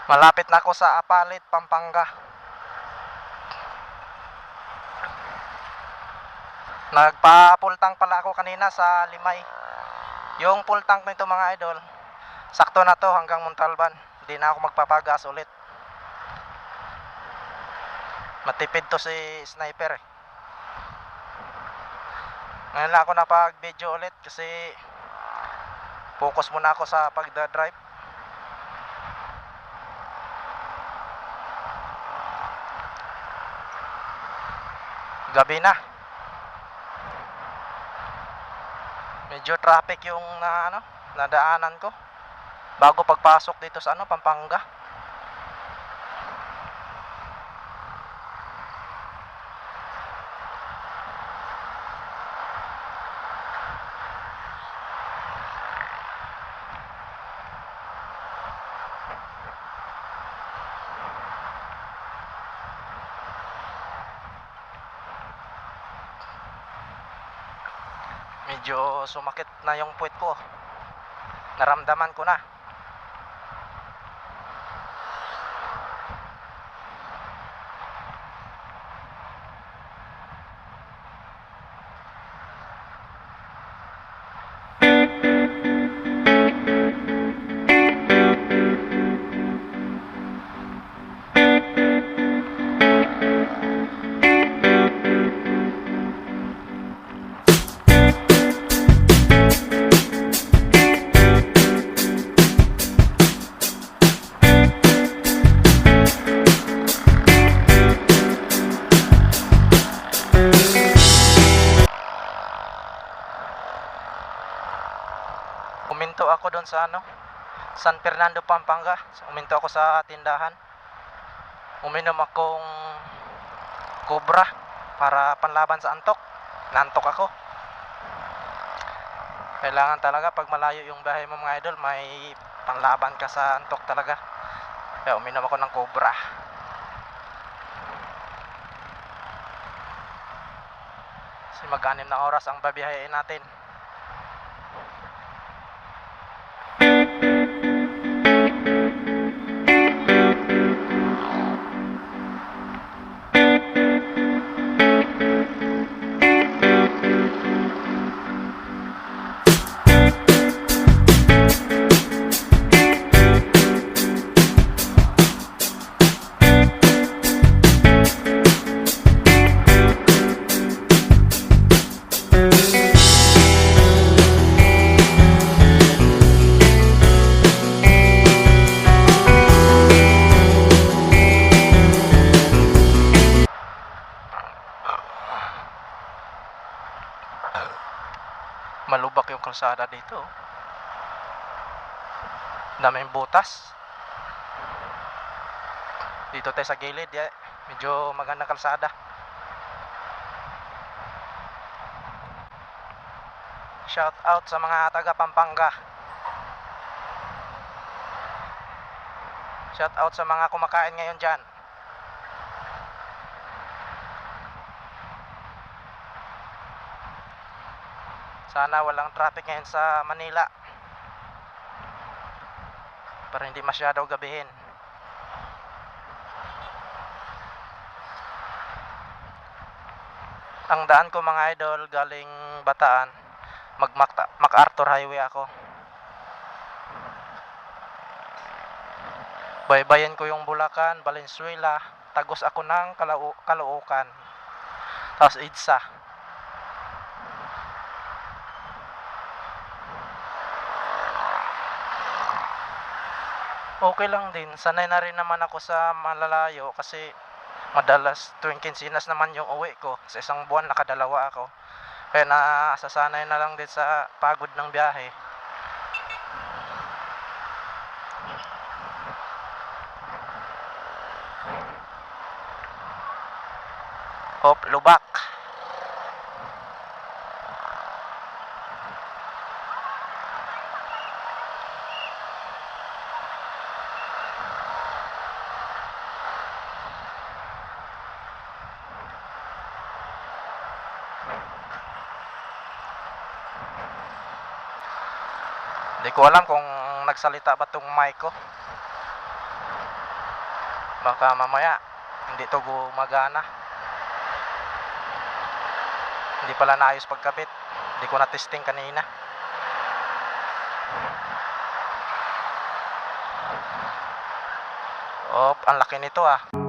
Malapit na ako sa Apalit, Pampanga. Nagpa-full tank pala ako kanina sa Limay. Yung full tank nito mga idol, sakto na to hanggang Montalban. Hindi na ako magpapagas ulit. Matipid to si sniper eh. Ngayon lang ako napag-video ulit kasi focus muna ako sa pagdadrive. Gabi na. Medyo traffic yung nadaanan ko bago pagpasok dito sa Pampanga. Medyo sumakit na yung puwet ko. Naramdaman ko na. Uminto ako doon sa San Fernando, Pampanga. Uminto ako sa tindahan. Uminom akong Cobra para panlaban sa antok. Nantok ako. Kailangan talaga pag malayo yung biyahe mo mga idol, may panlaban ka sa antok talaga. Kaya uminom ako ng Cobra. Kasi mag-anim na oras ang babiyahin natin. Malubak yung kalsada dito. Daming butas. Dito tayo sa gilid, medyo magandang kalsada. Shout out sa mga taga Pampanga. Shout out sa mga kumakain ngayon dyan. Sana walang traffic ngayon sa Manila para hindi masyado gabihin. Ang daan ko mga idol galing Bataan, MacArthur Highway ako. Baybayin ko yung Bulacan, Valenzuela, tagos ako ng Caloocan, tapos EDSA. Okay lang din, sanay na rin naman ako sa malalayo kasi madalas tuwing Kinsinas naman yung uwi ko. Sa isang buwan nakadalawa ako, kaya nasasanay na lang din sa pagod ng biyahe. Hop, lubak. Hindi ko alam kung nagsalita ba tong mic ko. Baka mamaya hindi to gumagana. Hindi pala naayos pagkabit. Hindi ko na testing kanina. Ang laki nito ah.